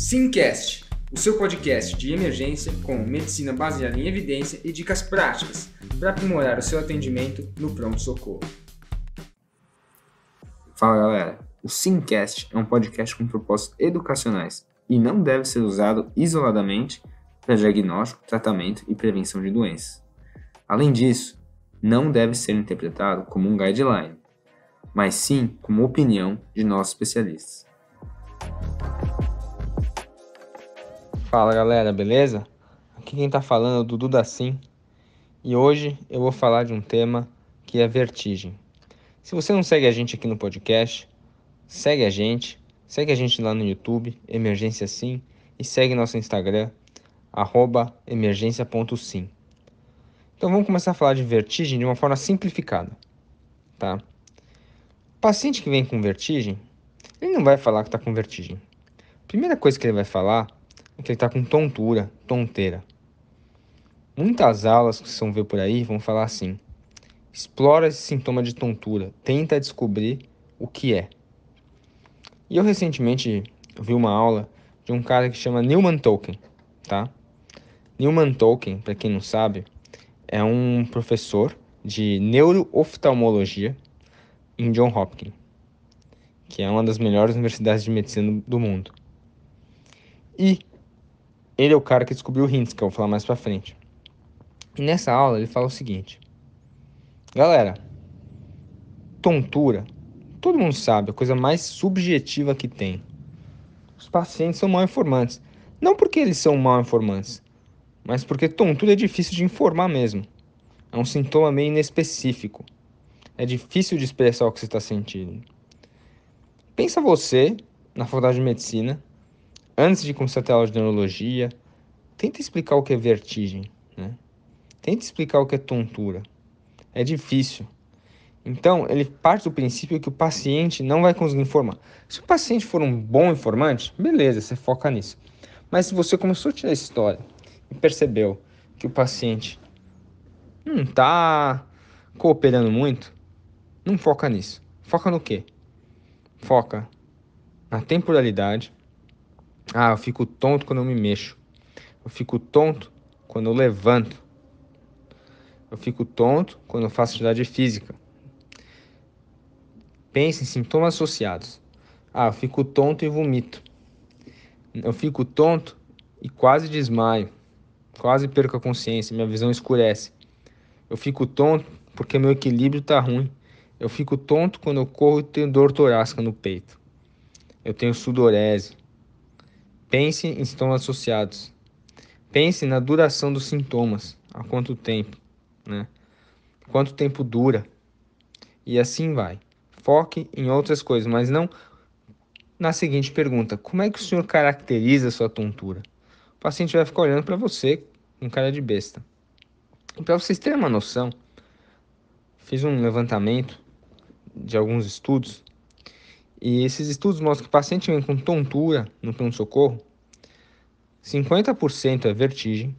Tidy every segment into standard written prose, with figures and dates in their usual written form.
Simcast, o seu podcast de emergência com medicina baseada em evidência e dicas práticas para aprimorar o seu atendimento no pronto-socorro. Fala galera, o Simcast é um podcast com propósitos educacionais e não deve ser usado isoladamente para diagnóstico, tratamento e prevenção de doenças. Além disso, não deve ser interpretado como um guideline, mas sim como opinião de nossos especialistas. Fala galera, beleza? Aqui quem tá falando é o Dudu da Sim e hoje eu vou falar de um tema que é vertigem. Se você não segue a gente aqui no podcast, segue a gente lá no YouTube, Emergência Sim, e segue nosso Instagram, @emergência.sim. Então vamos começar a falar de vertigem de uma forma simplificada, tá? O paciente que vem com vertigem, ele não vai falar que tá com vertigem. A primeira coisa que ele vai falar é que ele tá com tonteira. Muitas aulas que vocês vão ver por aí vão falar assim: explora esse sintoma de tontura, tenta descobrir o que é. E eu recentemente vi uma aula de um cara que chama Newman Tolkien, tá? Newman Tolkien, para quem não sabe, é um professor de neurooftalmologia em Johns Hopkins, que é uma das melhores universidades de medicina do mundo. E ele é o cara que descobriu o HINTS, que eu vou falar mais pra frente. E nessa aula ele fala o seguinte: galera, tontura, todo mundo sabe, a coisa mais subjetiva que tem. Os pacientes são mal informantes. Não porque eles são mal informantes, mas porque tontura é difícil de informar mesmo. É um sintoma meio inespecífico. É difícil de expressar o que você está sentindo. Pensa você, na faculdade de medicina, antes de começar a ter aula de neurologia, tenta explicar o que é vertigem, né? Tenta explicar o que é tontura. É difícil. Então, ele parte do princípio que o paciente não vai conseguir informar. Se o paciente for um bom informante, beleza, você foca nisso. Mas se você começou a tirar a história e percebeu que o paciente não está cooperando muito, não foca nisso. Foca no quê? Foca na temporalidade. Ah, eu fico tonto quando eu me mexo. Eu fico tonto quando eu levanto. Eu fico tonto quando eu faço atividade física. Pense em sintomas associados. Ah, eu fico tonto e vomito. Eu fico tonto e quase desmaio. Quase perco a consciência, minha visão escurece. Eu fico tonto porque meu equilíbrio está ruim. Eu fico tonto quando eu corro e tenho dor torácica no peito. Eu tenho sudorese. Pense em sintomas associados. Pense na duração dos sintomas. Há quanto tempo, né? Quanto tempo dura? E assim vai. Foque em outras coisas, mas não na seguinte pergunta: como é que o senhor caracteriza a sua tontura? O paciente vai ficar olhando para você com cara de besta. E para vocês terem uma noção, fiz um levantamento de alguns estudos e esses estudos mostram que o paciente vem com tontura no pronto-socorro, 50% é vertigem,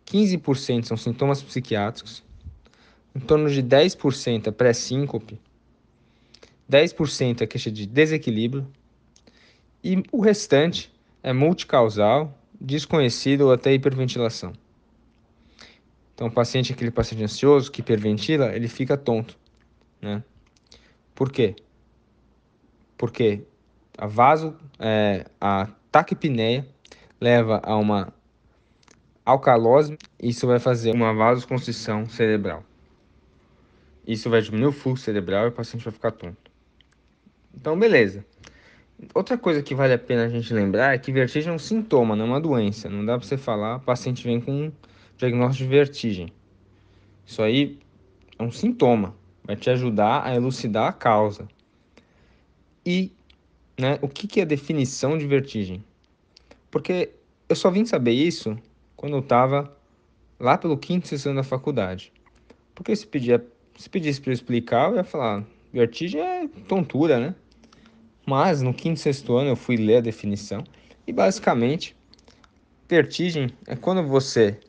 15% são sintomas psiquiátricos, em torno de 10% é pré-síncope, 10% é queixa de desequilíbrio e o restante é multicausal, desconhecido ou até hiperventilação. Então, o paciente, aquele paciente ansioso que hiperventila, ele fica tonto, né? Por quê? Porque a taquipneia leva a uma alcalose, e isso vai fazer uma vasoconstrição cerebral. Isso vai diminuir o fluxo cerebral e o paciente vai ficar tonto. Então, beleza. Outra coisa que vale a pena a gente lembrar é que vertigem é um sintoma, não é uma doença. Não dá para você falar, o paciente vem com um diagnóstico de vertigem. Isso aí é um sintoma, vai te ajudar a elucidar a causa. E, né, o que é a definição de vertigem? Porque eu só vim saber isso quando eu estava lá pelo quinto sessão da faculdade. Porque se pedisse para eu explicar, eu ia falar, vertigem é tontura, né? Mas no quinto e sexto ano eu fui ler a definição e basicamente vertigem é quando você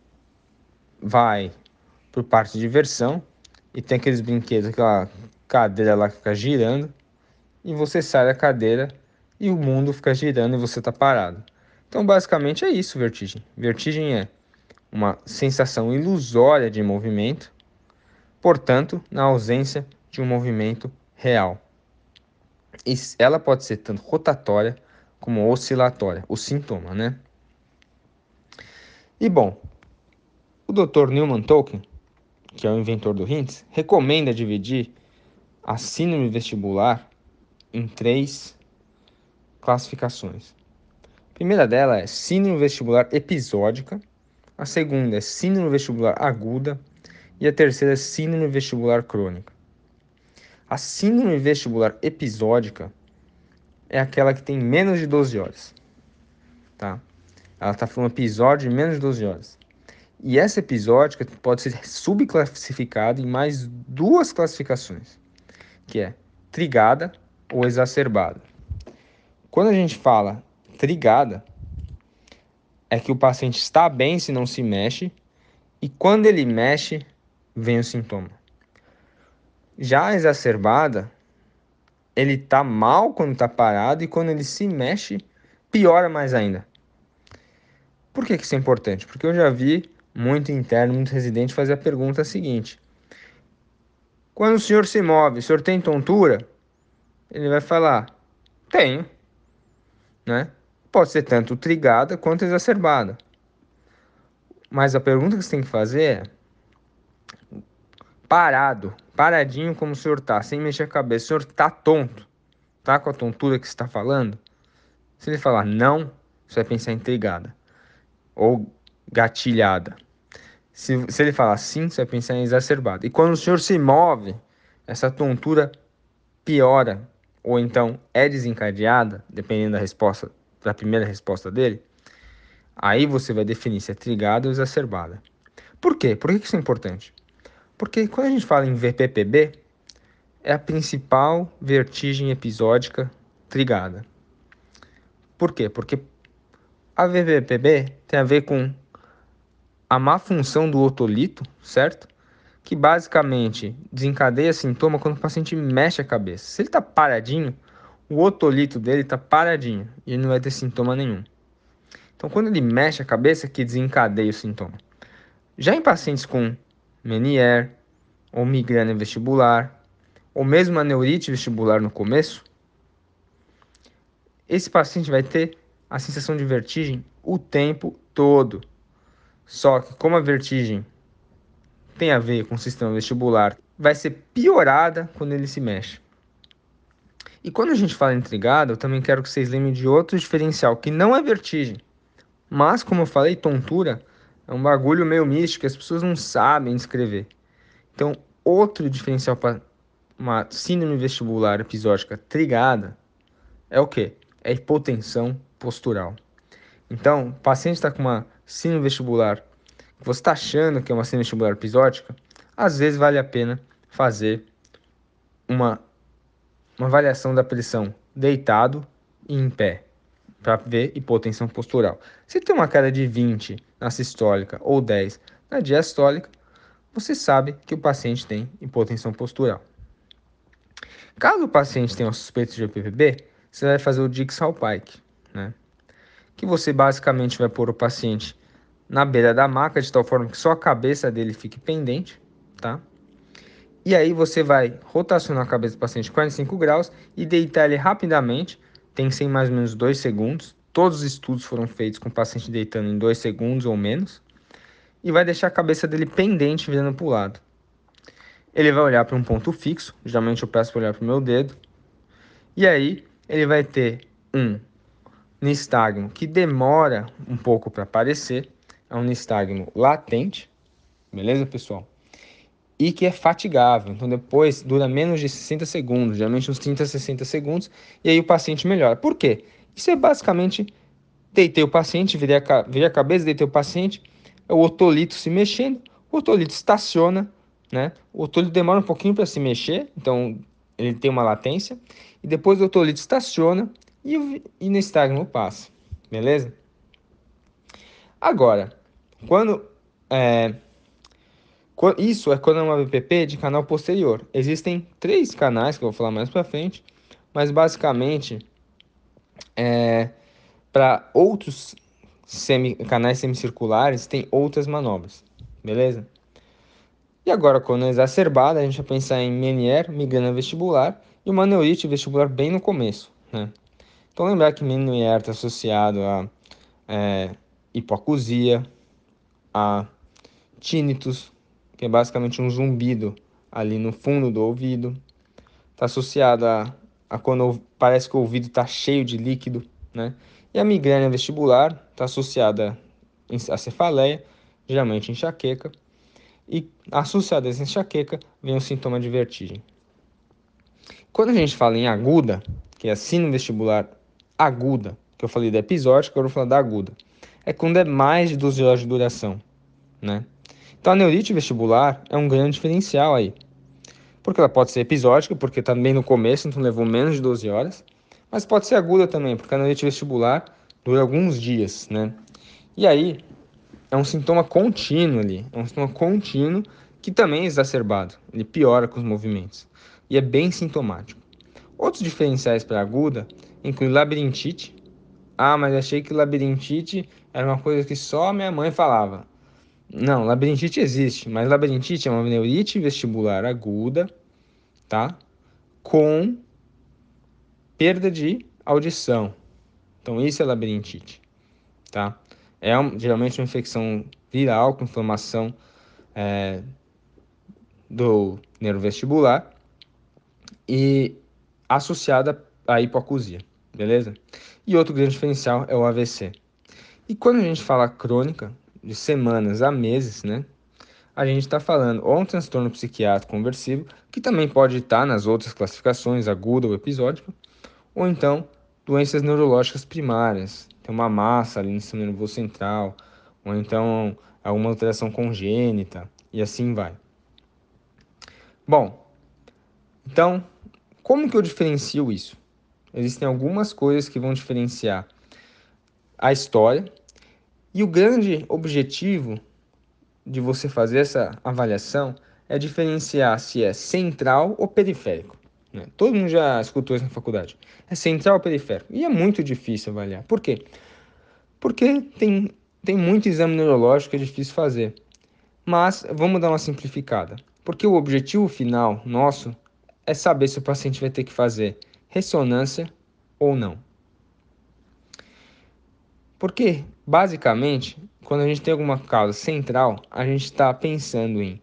vai por parte de diversão e tem aqueles brinquedos, aquela cadeira lá que fica girando e você sai da cadeira e o mundo fica girando e você está parado. Então, basicamente é isso, vertigem. Vertigem é uma sensação ilusória de movimento, portanto, na ausência de um movimento real. E ela pode ser tanto rotatória como oscilatória, o sintoma, né? E bom, o Dr. Newman Tolkien, que é o inventor do HINTS, recomenda dividir a síndrome vestibular em 3 classificações. A primeira dela é síndrome vestibular episódica, a segunda é síndrome vestibular aguda e a terceira é síndrome vestibular crônica. A síndrome vestibular episódica é aquela que tem menos de 12 horas, tá? Ela está falando episódio de menos de 12 horas. E essa episódica pode ser subclassificada em mais 2 classificações, que é trigada ou exacerbada. Quando a gente fala trigada, é que o paciente está bem se não se mexe, e quando ele mexe, vem o sintoma. Já a exacerbada, ele está mal quando está parado, e quando ele se mexe, piora mais ainda. Por que isso é importante? Porque eu já vi muito interno, muito residente fazer a pergunta seguinte: quando o senhor se move, o senhor tem tontura? Ele vai falar: tenho, né? Pode ser tanto trigada quanto exacerbada. Mas a pergunta que você tem que fazer é: paradinho como o senhor tá, sem mexer a cabeça, o senhor tá tonto? Tá com a tontura que você está falando? Se ele falar não, você vai pensar em trigada ou gatilhada. Se ele falar sim, você vai pensar em exacerbada. E quando o senhor se move, essa tontura piora ou então é desencadeada, dependendo da resposta, da primeira resposta dele. Aí você vai definir se é trigada ou exacerbada. Por quê? Por que isso é importante? Porque quando a gente fala em VPPB, é a principal vertigem episódica trigada. Por quê? Porque a VPPB tem a ver com a má função do otolito, certo? Que basicamente desencadeia sintoma quando o paciente mexe a cabeça. Se ele está paradinho, o otolito dele está paradinho e ele não vai ter sintoma nenhum. Então, quando ele mexe a cabeça, que desencadeia o sintoma. Já em pacientes com Meniere, ou migrânia vestibular, ou mesmo a neurite vestibular no começo, esse paciente vai ter a sensação de vertigem o tempo todo. Só que como a vertigem tem a ver com o sistema vestibular, vai ser piorada quando ele se mexe. E quando a gente fala em trigada, eu também quero que vocês lembrem de outro diferencial, que não é vertigem. Mas, como eu falei, tontura é um bagulho meio místico, as pessoas não sabem descrever. Então, outro diferencial para uma síndrome vestibular episódica trigada é o quê? É hipotensão postural. Então, o paciente está com uma síndrome vestibular, que você está achando que é uma síndrome vestibular episódica, às vezes vale a pena fazer uma avaliação da pressão deitado e em pé, para ver hipotensão postural. Se tem uma queda de 20 na sistólica ou 10 na diastólica, você sabe que o paciente tem hipotensão postural. Caso o paciente tenha uma suspeita de EPPB, você vai fazer o Dix-Hallpike, né? Que você basicamente vai pôr o paciente na beira da maca, de tal forma que só a cabeça dele fique pendente, tá? E aí você vai rotacionar a cabeça do paciente 45 graus e deitar ele rapidamente, tem que ser em mais ou menos 2 segundos. Todos os estudos foram feitos com o paciente deitando em 2 segundos ou menos. E vai deixar a cabeça dele pendente, virando para o lado. Ele vai olhar para um ponto fixo, geralmente eu peço para olhar para o meu dedo. E aí ele vai ter um nistagmo que demora um pouco para aparecer. É um nistagmo latente, beleza, pessoal? E que é fatigável. Então, depois dura menos de 60 segundos, geralmente uns 30 a 60 segundos, e aí o paciente melhora. Por quê? Isso é basicamente, deitei o paciente, virei a cabeça, deitei o paciente, é o otolito se mexendo, o otolito estaciona, né? O otolito demora um pouquinho para se mexer, então ele tem uma latência, e depois o otolito estaciona e no estagno passa, beleza? Agora, quando isso é quando é uma BPP de canal posterior. Existem 3 canais que eu vou falar mais pra frente, mas basicamente Para outros canais semicirculares, tem outras manobras, beleza? E agora, quando é exacerbada, a gente vai pensar em Meniere, migrana vestibular, e uma neurite vestibular bem no começo, né? Então, lembrar que Meniere está associado a hipoacusia, a tinnitus, que é basicamente um zumbido ali no fundo do ouvido. Está associado a quando parece que o ouvido está cheio de líquido, né? E a migrânia vestibular está associada à cefaleia, geralmente enxaqueca. E associada a essa enxaqueca vem o sintoma de vertigem. Quando a gente fala em aguda, que é a síndrome vestibular aguda, que eu falei da episódica, agora eu vou falar da aguda, é quando é mais de 12 horas de duração, né? Então a neurite vestibular é um grande diferencial aí, porque ela pode ser episódica, porque está bem no começo, então levou menos de 12 horas, mas pode ser aguda também, porque a neurite vestibular dura alguns dias, né? E aí é um sintoma contínuo ali, é um sintoma contínuo que também é exacerbado, ele piora com os movimentos e é bem sintomático. Outros diferenciais para aguda incluem labirintite. Ah, mas achei que labirintite era uma coisa que só minha mãe falava. Não, labirintite existe, mas labirintite é uma neurite vestibular aguda, tá? Com perda de audição. Então isso é labirintite, tá? Geralmente uma infecção viral com inflamação do nervo vestibular e associada à hipoacusia, beleza? E outro grande diferencial é o AVC. E quando a gente fala crônica, de semanas a meses, né? A gente está falando ou um transtorno psiquiátrico conversivo, que também pode estar nas outras classificações, aguda ou episódica, ou então doenças neurológicas primárias, tem uma massa ali no sistema nervoso central, ou então alguma alteração congênita, e assim vai. Bom, então, como que eu diferencio isso? Existem algumas coisas que vão diferenciar a história, e o grande objetivo de você fazer essa avaliação é diferenciar se é central ou periférico, né? Todo mundo já escutou isso na faculdade. É central ou periférico? E é muito difícil avaliar. Por quê? Porque tem muito exame neurológico que é difícil fazer. Mas vamos dar uma simplificada. Porque o objetivo final nosso é saber se o paciente vai ter que fazer ressonância ou não. Porque, basicamente, quando a gente tem alguma causa central, a gente está pensando em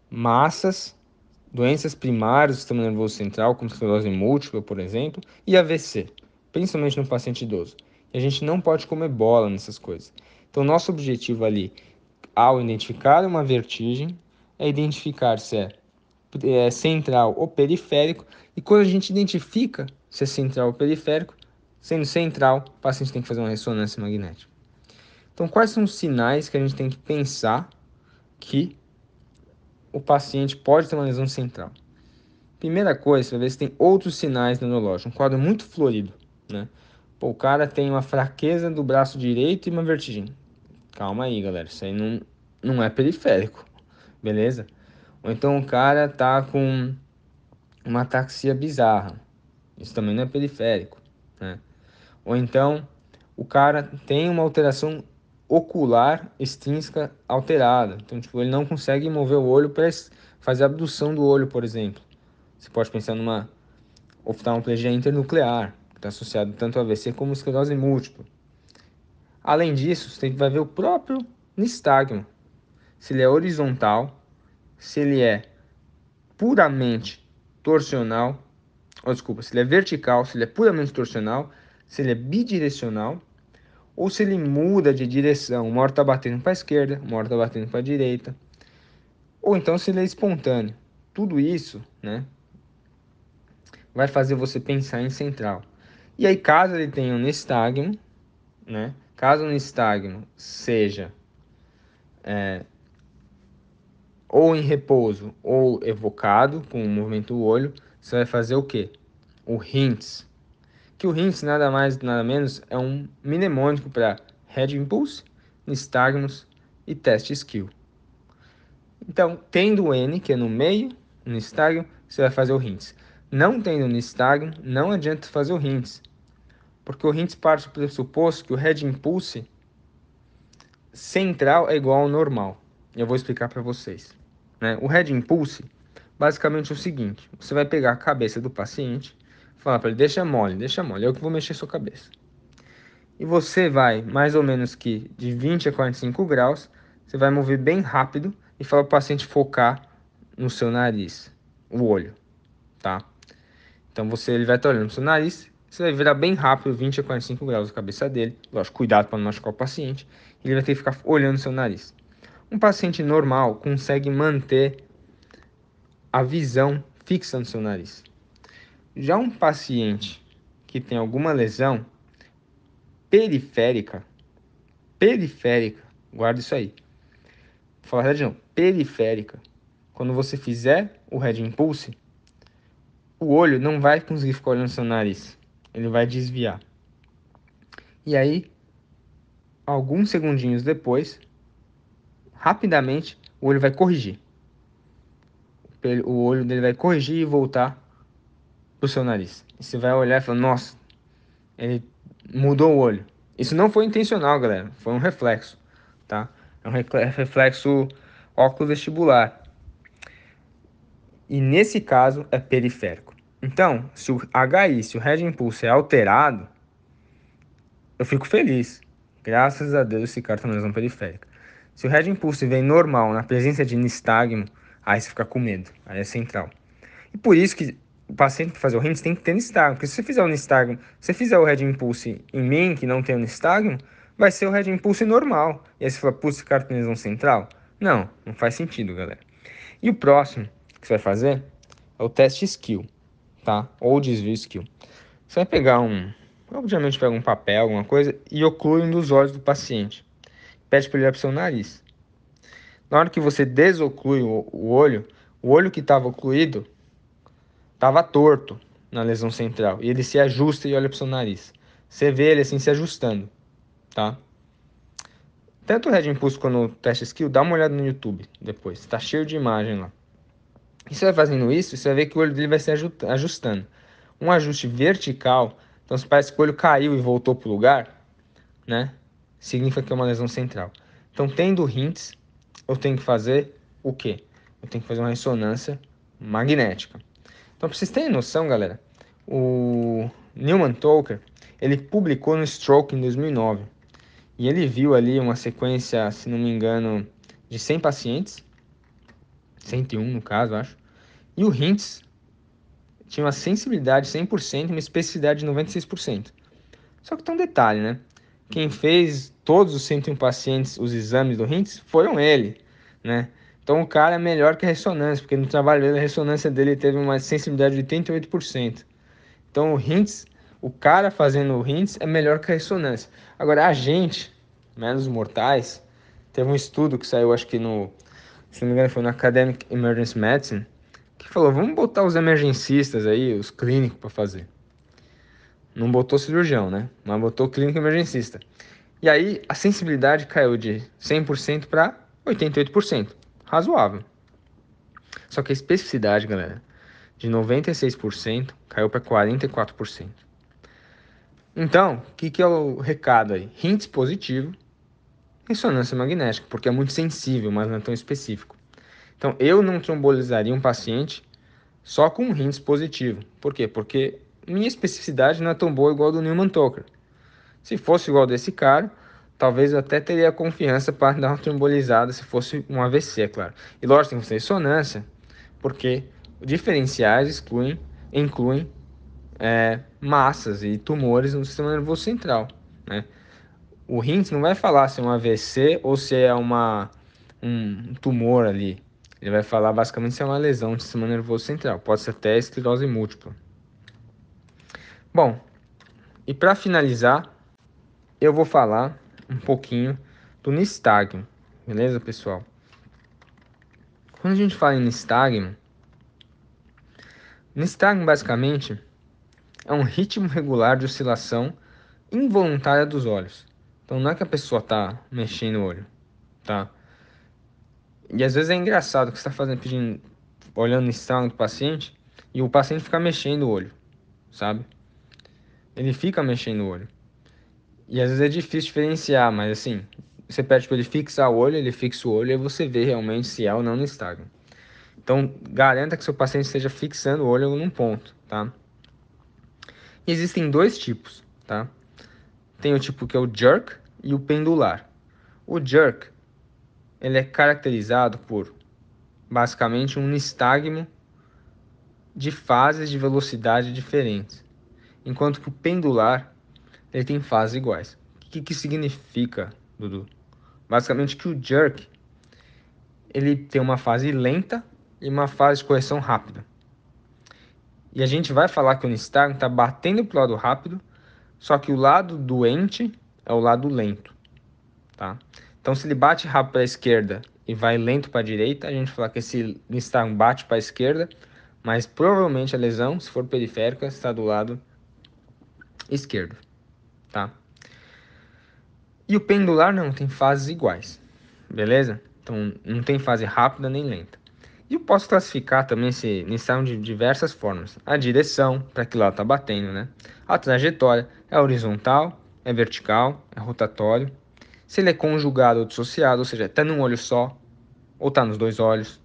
massas, doenças primárias do sistema nervoso central, como esclerose múltipla, por exemplo, e AVC, principalmente no paciente idoso. E a gente não pode comer bola nessas coisas. Então, nosso objetivo ali, ao identificar uma vertigem, é identificar se é central ou periférico, e quando a gente identifica se é central ou periférico, sendo central, o paciente tem que fazer uma ressonância magnética. Então, quais são os sinais que a gente tem que pensar que o paciente pode ter uma lesão central? Primeira coisa, você vai ver se tem outros sinais neurológicos. Um quadro muito florido, né? Pô, o cara tem uma fraqueza do braço direito e uma vertigem. Calma aí, galera. Isso aí não é periférico, beleza? Ou então o cara tá com uma ataxia bizarra. Isso também não é periférico, né? Ou então o cara tem uma alteração ocular extrínseca alterada. Então, tipo, ele não consegue mover o olho para fazer a abdução do olho, por exemplo. Você pode pensar numa oftalmoplegia internuclear, que está associado tanto a AVC como a esclerose múltipla. Além disso, você vai ver o próprio nistagmo. Se ele é horizontal, se ele é puramente torsional, se ele é vertical, se ele é puramente torsional, se ele é bidirecional, ou se ele muda de direção, uma hora está batendo para a esquerda, uma hora está batendo para a direita, ou então se ele é espontâneo. Tudo isso, né, vai fazer você pensar em central. E aí, caso ele tenha um nistagmo, né, caso o nistagmo seja ou em repouso ou evocado com o movimento do olho, você vai fazer o quê? O Hintz. Que o Hintz nada mais nada menos é um mnemônico para Head Impulse, nistagmus e teste skill. Então, tendo o N, que é no meio, no nistagmo, você vai fazer o Hintz. Não tendo o nistagmo, não adianta fazer o Hintz, Porque o Hintz parte do pressuposto que o head impulse central é igual ao normal. Eu vou explicar para vocês. Né? O head impulse, basicamente é o seguinte: você vai pegar a cabeça do paciente, falar para ele, deixa mole, eu que vou mexer sua cabeça. E você vai, mais ou menos que de 20 a 45 graus, você vai mover bem rápido e falar para o paciente focar no seu nariz, o olho, tá? Então ele vai estar olhando no seu nariz, você vai virar bem rápido, 20 a 45 graus a cabeça dele. Lógico, cuidado para não machucar o paciente. Ele vai ter que ficar olhando no seu nariz. Um paciente normal consegue manter a visão fixa no seu nariz. Já um paciente que tem alguma lesão periférica, guarda isso aí. Vou falar de novo, periférica. Quando você fizer o head impulse, o olho não vai conseguir ficar olhando no seu nariz. Ele vai desviar. E aí, alguns segundinhos depois, rapidamente, o olho vai corrigir. O olho dele vai corrigir e voltar pro seu nariz. E você vai olhar e falar, nossa, ele mudou o olho. Isso não foi intencional, galera. Foi um reflexo, tá? É um reflexo óculo-vestibular. E nesse caso é periférico. Então, se o HI, se o head impulse é alterado, eu fico feliz. Graças a Deus esse cara tá na lesão periférica. Se o head impulse vem normal na presença de nistagmo, aí você fica com medo. Aí é central. E por isso que o paciente que fazer o Hintz tem que ter nistagmo. Porque se você fizer o nistagmo, se você fizer o head impulse em mim, que não tem o nistagmo, vai ser o head impulse normal. E aí você fala, putz, esse cara tem lesão central? Não, não faz sentido, galera. E o próximo que você vai fazer é o teste skill, tá? Ou desvio skill. Você vai pegar obviamente pega um papel, alguma coisa, e oclui um dos olhos do paciente. Pede para ele olhar para o seu nariz. Na hora que você desoclui o olho que estava ocluído estava torto na lesão central. E ele se ajusta e olha para o seu nariz. Você vê ele assim se ajustando, tá? Tanto o Red Impulse quanto o teste skill, dá uma olhada no YouTube depois. Tá cheio de imagem lá. E você vai fazendo isso, você vai ver que o olho dele vai se ajustando. Um ajuste vertical, então se parece que o olho caiu e voltou para o lugar, né? Significa que é uma lesão central. Então, tendo Hintz, eu tenho que fazer o quê? Eu tenho que fazer uma ressonância magnética. Então, para vocês terem noção, galera, o Newman Tolker, ele publicou no Stroke em 2009. E ele viu ali uma sequência, se não me engano, de 100 pacientes. 101 no caso, acho. E o Hintz tinha uma sensibilidade 100% e uma especificidade de 96%. Só que tem um detalhe, né? Quem fez todos os 101 pacientes, os exames do Hintz, foram ele, né? Então o cara é melhor que a ressonância, porque no trabalho dele, a ressonância dele teve uma sensibilidade de 88%. Então o Hintz, o cara fazendo o Hintz é melhor que a ressonância. Agora a gente, meros mortais, teve um estudo que saiu, acho que se não me engano foi no Academic Emergency Medicine, que falou, vamos botar os emergencistas aí, os clínicos para fazer. Não botou cirurgião, né? Mas botou clínico emergencista. E aí a sensibilidade caiu de 100% para 88%. Razoável. Só que a especificidade, galera, de 96% caiu para 44%. Então, o que é o recado aí? Hintz positivo, ressonância magnética, porque é muito sensível, mas não é tão específico. Então, eu não trombolizaria um paciente só com Hintz positivo. Por quê? Porque minha especificidade não é tão boa igual a do Newman Tolker. Se fosse igual desse cara, talvez eu até teria confiança para dar uma trombolizada se fosse um AVC, é claro. E lógico, tem que ser ressonância, porque diferenciais incluem massas e tumores no sistema nervoso central, né? O Hintz não vai falar se é um AVC ou se é um tumor ali. Ele vai falar basicamente se é uma lesão do sistema nervoso central. Pode ser até esclerose múltipla. Bom, e para finalizar, eu vou falar um pouquinho do nistagmo, beleza, pessoal? Quando a gente fala em nistagmo basicamente é um ritmo regular de oscilação involuntária dos olhos. Então não é que a pessoa tá mexendo o olho, tá? E às vezes é engraçado que você tá olhando o nistagmo do paciente e o paciente fica mexendo o olho, sabe? ele fica mexendo o olho. E às vezes é difícil diferenciar, mas assim, você pede para ele fixar o olho, ele fixa o olho e você vê realmente se é ou não nistagmo. Então, garanta que seu paciente esteja fixando o olho num ponto, tá? E existem dois tipos, tá? Tem o tipo que é o jerk e o pendular. O jerk, ele é caracterizado por, basicamente, um nistagmo de fases de velocidade diferentes. Enquanto que o pendular, ele tem fases iguais. O que significa, Dudu? Basicamente que o jerk, ele tem uma fase lenta e uma fase de correção rápida. E a gente vai falar que o nistagmo está batendo para o lado rápido, só que o lado doente é o lado lento, tá? Então, se ele bate rápido para a esquerda e vai lento para a direita, a gente fala que esse nistagmo bate para a esquerda, mas provavelmente a lesão, se for periférica, está do lado esquerdo, tá? E o pendular não, tem fases iguais, beleza? Então, não tem fase rápida nem lenta. E eu posso classificar também esse nistagmo de diversas formas. A direção, para que lado está batendo, né? A trajetória, é horizontal, é vertical, é rotatório. Se ele é conjugado ou dissociado, ou seja, está num olho só, ou está nos dois olhos.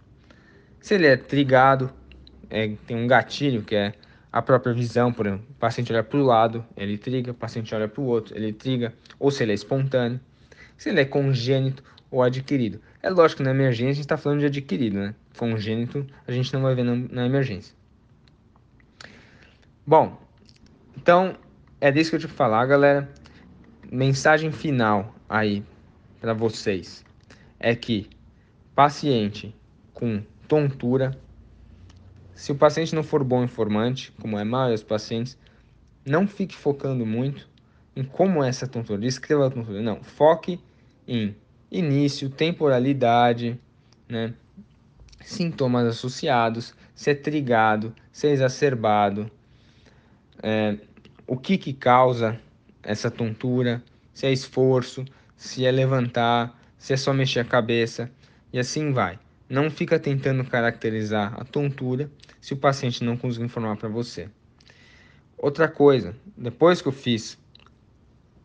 Se ele é trigado, tem um gatilho que é a própria visão, por exemplo, o paciente olha para o lado, ele triga, o paciente olha para o outro, ele triga, ou se ele é espontâneo. Se ele é congênito ou adquirido. É lógico que na emergência a gente está falando de adquirido, né? Congênito a gente não vai ver na emergência. Bom, então é disso que eu te falar, galera. Mensagem final aí para vocês é que paciente com tontura, se o paciente não for bom informante, como é a maioria dos pacientes, não fique focando muito em como é essa tontura, descreva a tontura, não, foque em início, temporalidade, né? Sintomas associados, se é trigado, se é exacerbado, o que causa essa tontura, se é esforço, se é levantar, se é só mexer a cabeça, e assim vai. Não fica tentando caracterizar a tontura se o paciente não conseguir informar para você. Outra coisa, depois que eu fiz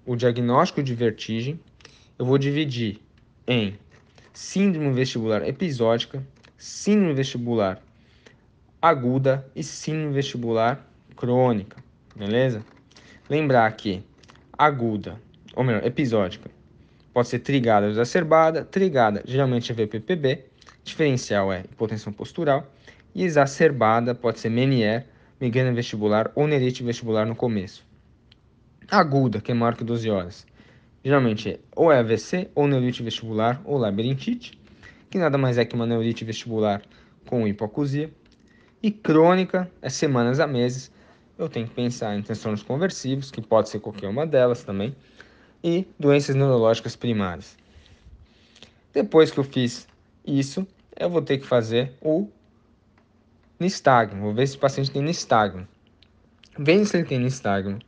o diagnóstico de vertigem, eu vou dividir em síndrome vestibular episódica, síndrome vestibular aguda e síndrome vestibular crônica, beleza? Lembrar que aguda, ou melhor, episódica, pode ser trigada ou exacerbada. Trigada geralmente é VPPB, diferencial é hipotensão postural, e exacerbada pode ser Meniere, migrânia vestibular ou nerite vestibular no começo. Aguda, que é maior que 12 horas, geralmente ou é AVC, ou neurite vestibular, ou labirintite, que nada mais é que uma neurite vestibular com hipoacusia. E crônica é semanas a meses. Eu tenho que pensar em transtornos conversivos, que pode ser qualquer uma delas também, e doenças neurológicas primárias. Depois que eu fiz isso, eu vou ter que fazer o nistagmo. Vou ver se o paciente tem nistagmo. Vendo se ele tem nistagmo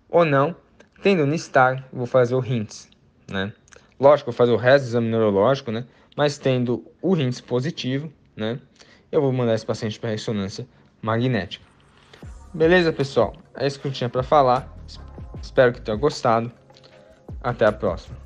ou não, tendo nistagmo, vou fazer o RINTS, né? Lógico, vou fazer o resto do exame neurológico, né? Mas tendo o RINTS positivo, né? Eu vou mandar esse paciente para ressonância magnética. Beleza, pessoal? É isso que eu tinha para falar. Espero que tenha gostado. Até a próxima.